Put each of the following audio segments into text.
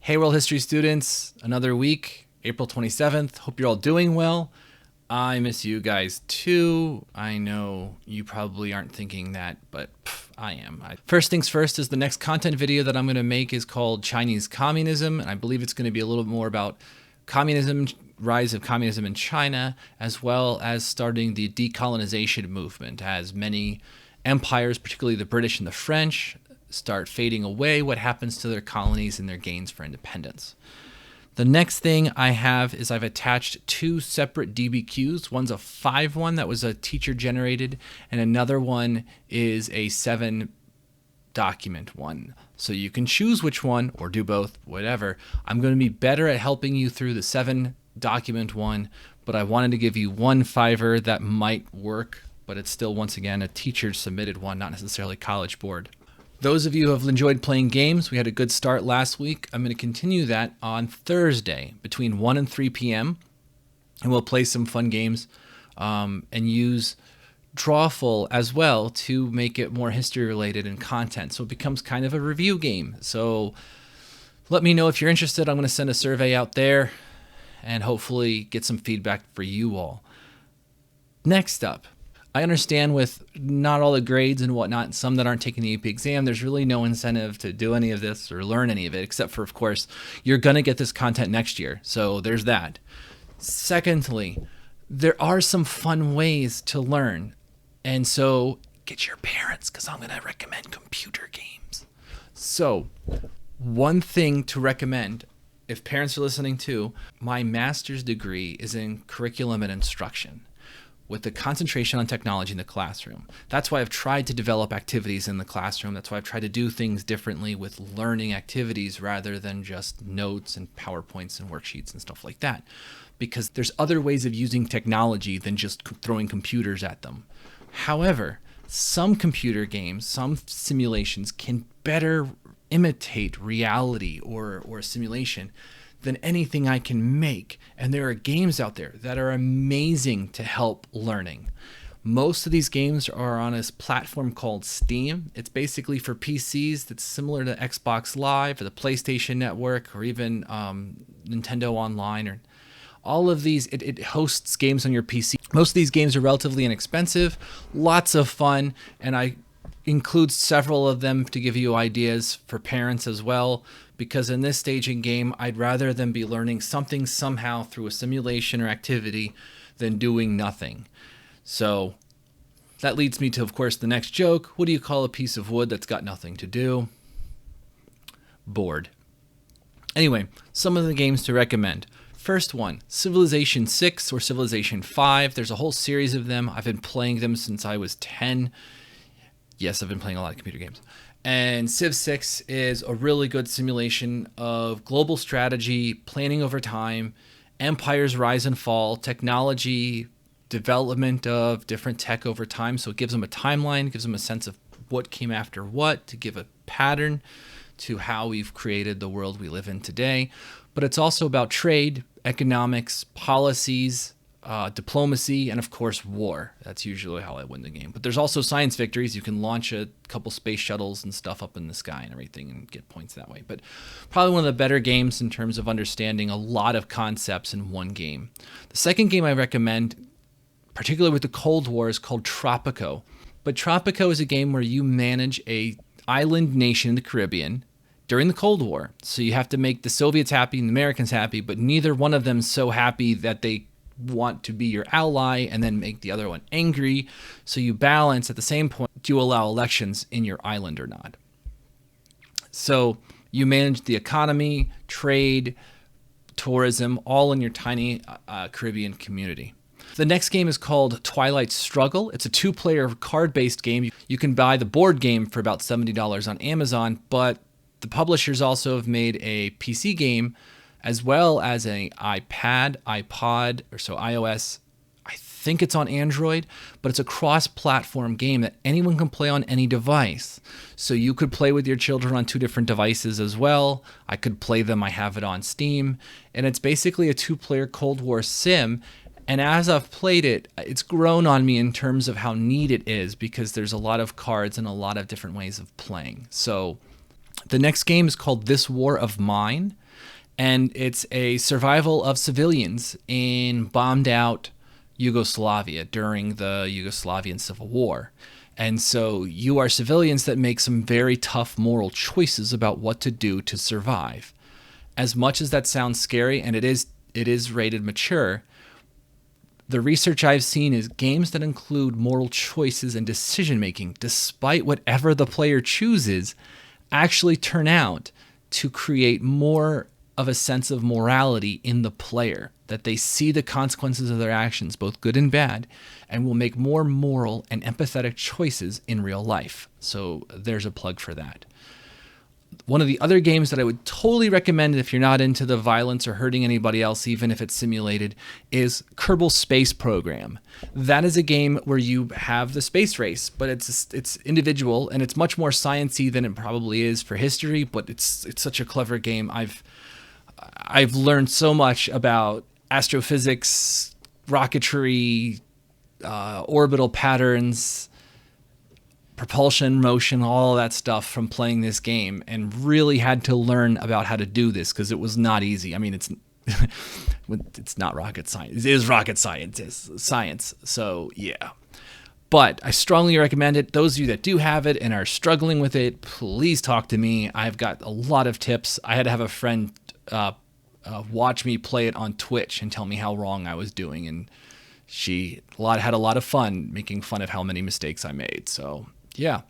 Hey, World History students, another week, April 27th. Hope you're all doing well. I miss you guys too. I know you probably aren't thinking that, but I am. First things first is the next content video that I'm going to make is called Chinese Communism, and I believe it's going to be a little bit more about communism, rise of communism in China, as well as starting the decolonization movement as many empires, particularly the British and the French, start fading away. What happens to their colonies and their gains for independence? The next thing I have is I've attached two separate DBQs. One's a 5 one that was a teacher generated, and another one is a 7 document one. So you can choose which one or do both, whatever. I'm going to be better at helping you through the 7 document one, but I wanted to give you one 5er that might work, but it's still, once again, a teacher submitted one, not necessarily College Board. Those of you who have enjoyed playing games, we had a good start last week. I'm going to continue that on Thursday between 1 and 3 p.m. And we'll play some fun games and use Drawful as well to make it more history related in content. So it becomes kind of a review game. So let me know if you're interested. I'm going to send a survey out there and hopefully get some feedback for you all. Next up, I understand with not all the grades and whatnot, some that aren't taking the AP exam, there's really no incentive to do any of this or learn any of it, except for, of course, you're going to get this content next year. So there's that. Secondly, there are some fun ways to learn. And so get your parents, because I'm going to recommend computer games. So one thing to recommend, if parents are listening too, my master's degree is in curriculum and instruction, with the concentration on technology in the classroom. That's why I've tried to develop activities in the classroom. That's why I've tried to do things differently with learning activities rather than just notes and PowerPoints and worksheets and stuff like that. Because there's other ways of using technology than just throwing computers at them. However, some computer games, some simulations can better imitate reality or simulation than anything I can make. And there are games out there that are amazing to help learning. Most of these games are on a platform called Steam. It's basically for PCs that's similar to Xbox Live or the PlayStation Network or even Nintendo Online. Or all of these, it hosts games on your PC. Most of these games are relatively inexpensive, lots of fun, and I include several of them to give you ideas for parents as well, because in this stage in game, I'd rather them be learning something somehow through a simulation or activity than doing nothing. So that leads me to, of course, the next joke. What do you call a piece of wood that's got nothing to do? Bored. Anyway, some of the games to recommend. First one, Civilization 6 or Civilization 5. There's a whole series of them. I've been playing them since I was 10. Yes, I've been playing a lot of computer games. And Civ 6 is a really good simulation of global strategy, planning over time, empires rise and fall, technology, development of different tech over time. So it gives them a timeline, gives them a sense of what came after what, to give a pattern to how we've created the world we live in today. But it's also about trade, economics, policies, diplomacy, and of course war. That's usually how I win the game. But there's also science victories. You can launch a couple space shuttles and stuff up in the sky and everything and get points that way. But probably one of the better games in terms of understanding a lot of concepts in one game. The second game I recommend, particularly with the Cold War, is called Tropico. But Tropico is a game where you manage a island nation in the Caribbean during the Cold War. So you have to make the Soviets happy and the Americans happy, but neither one of them so happy that they want to be your ally and then make the other one angry. So you balance at the same point, do you allow elections in your island or not? So you manage the economy, trade, tourism, all in your tiny Caribbean community. The next game is called Twilight Struggle. It's a 2-player card-based game. You can buy the board game for about $70 on Amazon, but the publishers also have made a PC game as well as an iPad, iPod, or so iOS. I think it's on Android, but it's a cross-platform game that anyone can play on any device. So you could play with your children on 2 different devices as well. I could play them. I have it on Steam. And it's basically a 2-player Cold War sim. And as I've played it, it's grown on me in terms of how neat it is, because there's a lot of cards and a lot of different ways of playing. So the next game is called This War of Mine. And it's a survival of civilians in bombed out Yugoslavia during the Yugoslavian Civil War. And so you are civilians that make some very tough moral choices about what to do to survive. As much as that sounds scary, and it is rated mature, the research I've seen is games that include moral choices and decision making, despite whatever the player chooses, actually turn out to create more of a sense of morality in the player, that they see the consequences of their actions, both good and bad, and will make more moral and empathetic choices in real life. So there's a plug for that. One of the other games that I would totally recommend if you're not into the violence or hurting anybody else, even if it's simulated, is Kerbal Space Program. That is a game where you have the space race, but it's individual, and it's much more science-y than it probably is for history, but it's such a clever game. I've learned so much about astrophysics, rocketry, orbital patterns, propulsion, motion, all that stuff from playing this game, and really had to learn about how to do this because it was not easy. I mean, it's not rocket science. It is rocket science. It's science. So yeah. But I strongly recommend it. Those of you that do have it and are struggling with it, please talk to me. I've got a lot of tips. I had to have a friend watch me play it on Twitch and tell me how wrong I was doing, and she had a lot of fun making fun of how many mistakes I made. So yeah.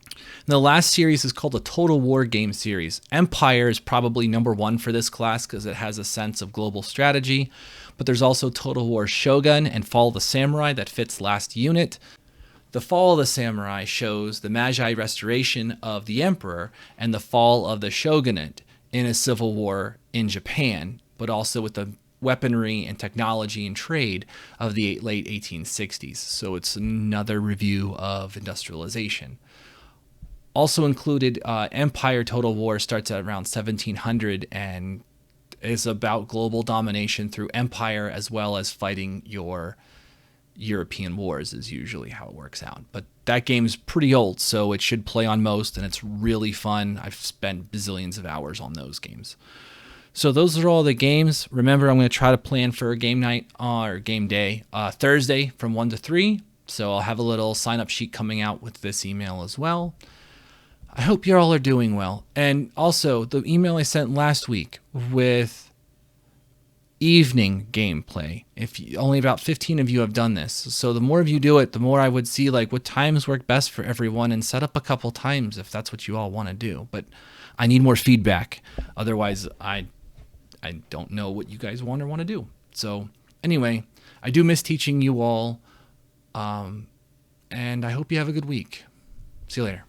And the last series is called the Total War Game series. Empire is probably number one for this class because it has a sense of global strategy, but there's also Total War Shogun and Fall of the Samurai that fits last unit. The Fall of the Samurai shows the Meiji restoration of the emperor and the fall of the shogunate in a civil war in Japan, but also with the weaponry and technology and trade of the late 1860s. So it's another review of industrialization. Also included, Empire Total War starts at around 1700 and is about global domination through empire as well as fighting your European wars is usually how it works out. But that game's pretty old, so it should play on most, and it's really fun. I've spent bazillions of hours on those games. So those are all the games. Remember, I'm going to try to plan for a game night or game day Thursday from 1 to 3. So I'll have a little sign-up sheet coming out with this email as well. I hope you all are doing well. And also, the email I sent last week with evening gameplay. Only about 15 of you have done this. So the more of you do it, the more I would see like what times work best for everyone and set up a couple times if that's what you all want to do. But I need more feedback. Otherwise, I don't know what you guys want or want to do. So anyway, I do miss teaching you all. And I hope you have a good week. See you later.